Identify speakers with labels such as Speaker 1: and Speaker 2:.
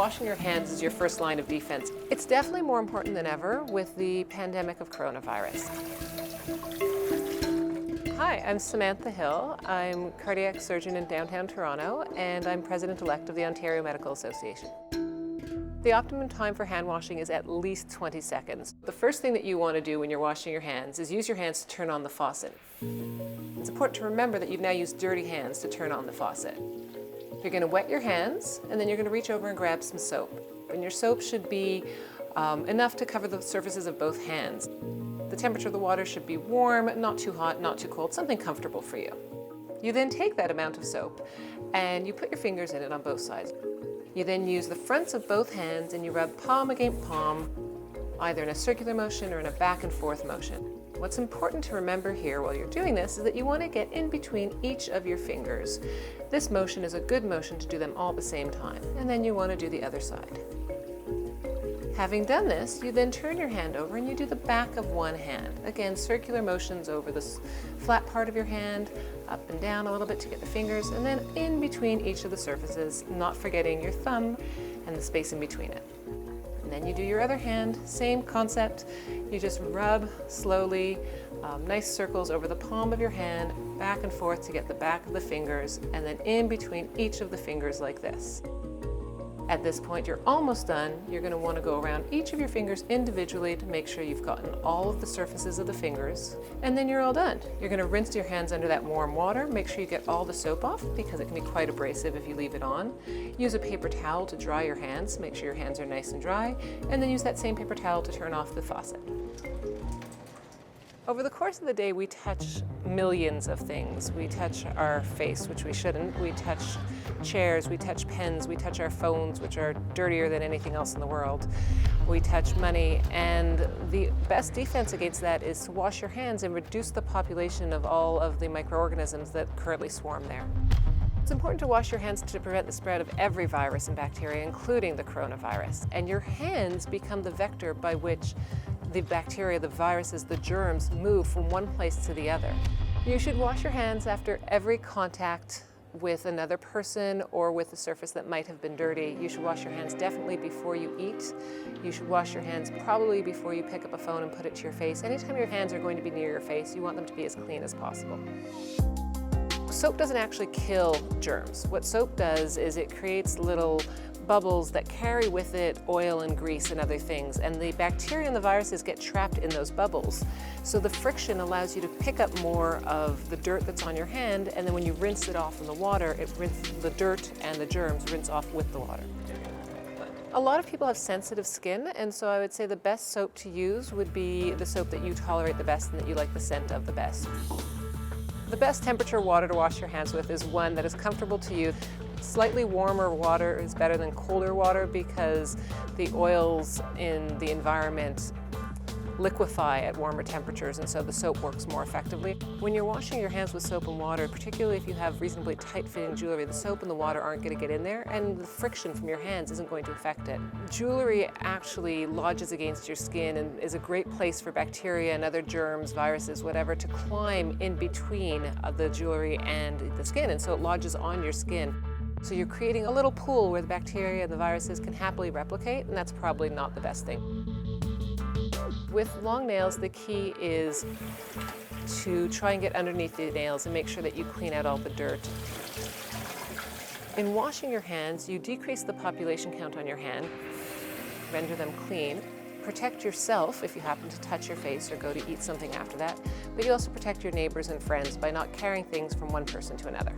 Speaker 1: washing your hands is your first line of defense. It's definitely more important than ever with the pandemic of coronavirus. Hi, I'm Samantha Hill. I'm cardiac surgeon in downtown Toronto, and I'm president-elect of the Ontario Medical Association. The optimum time for hand washing is at least 20 seconds. The first thing that you want to do when you're washing your hands is use your hands to turn on the faucet. It's important to remember that you've now used dirty hands to turn on the faucet. You're going to wet your hands, and then you're going to reach over and grab some soap. And your soap should be enough to cover the surfaces of both hands. The temperature of the water should be warm, not too hot, not too cold, something comfortable for you. You then take that amount of soap and you put your fingers in it on both sides. You then use the fronts of both hands and you rub palm against palm, either in a circular motion or in a back and forth motion. What's important to remember here while you're doing this is that you want to get in between each of your fingers. This motion is a good motion to do them all at the same time, and then you want to do the other side. Having done this, you then turn your hand over and you do the back of one hand. Again, circular motions over the flat part of your hand, up and down a little bit to get the fingers, and then in between each of the surfaces, not forgetting your thumb and the space in between it. And then you do your other hand, same concept. You just rub slowly, nice circles over the palm of your hand, back and forth to get the back of the fingers, and then in between each of the fingers like this. At this point, you're almost done. You're going to want to go around each of your fingers individually to make sure you've gotten all of the surfaces of the fingers, and then you're all done. You're going to rinse your hands under that warm water. Make sure you get all the soap off because it can be quite abrasive if you leave it on. Use a paper towel to dry your hands. Make sure your hands are nice and dry, and then use that same paper towel to turn off the faucet. Over the course of the day, we touch millions of things. We touch our face, which we shouldn't. We touch chairs, we touch pens, we touch our phones, which are dirtier than anything else in the world. We touch money, and the best defense against that is to wash your hands and reduce the population of all of the microorganisms that currently swarm there. It's important to wash your hands to prevent the spread of every virus and bacteria, including the coronavirus. And your hands become the vector by which the bacteria, the viruses, the germs move from one place to the other. You should wash your hands after every contact with another person or with a surface that might have been dirty. You should wash your hands definitely before you eat. You should wash your hands probably before you pick up a phone and put it to your face. Anytime your hands are going to be near your face, you want them to be as clean as possible. Soap doesn't actually kill germs. What soap does is it creates little bubbles that carry with it oil and grease and other things, and the bacteria and the viruses get trapped in those bubbles. So the friction allows you to pick up more of the dirt that's on your hand, and then when you rinse it off in the water, the dirt and the germs rinse off with the water. A lot of people have sensitive skin, and so I would say the best soap to use would be the soap that you tolerate the best and that you like the scent of the best. The best temperature water to wash your hands with is one that is comfortable to you. Slightly warmer water is better than colder water because the oils in the environment liquefy at warmer temperatures, and so the soap works more effectively. When you're washing your hands with soap and water, particularly if you have reasonably tight-fitting jewelry, the soap and the water aren't going to get in there, and the friction from your hands isn't going to affect it. Jewelry actually lodges against your skin and is a great place for bacteria and other germs, viruses, whatever, to climb in between the jewelry and the skin, and so it lodges on your skin. So you're creating a little pool where the bacteria and the viruses can happily replicate, and that's probably not the best thing. With long nails, the key is to try and get underneath the nails and make sure that you clean out all the dirt. In washing your hands, you decrease the population count on your hand, render them clean, protect yourself if you happen to touch your face or go to eat something after that, but you also protect your neighbors and friends by not carrying things from one person to another.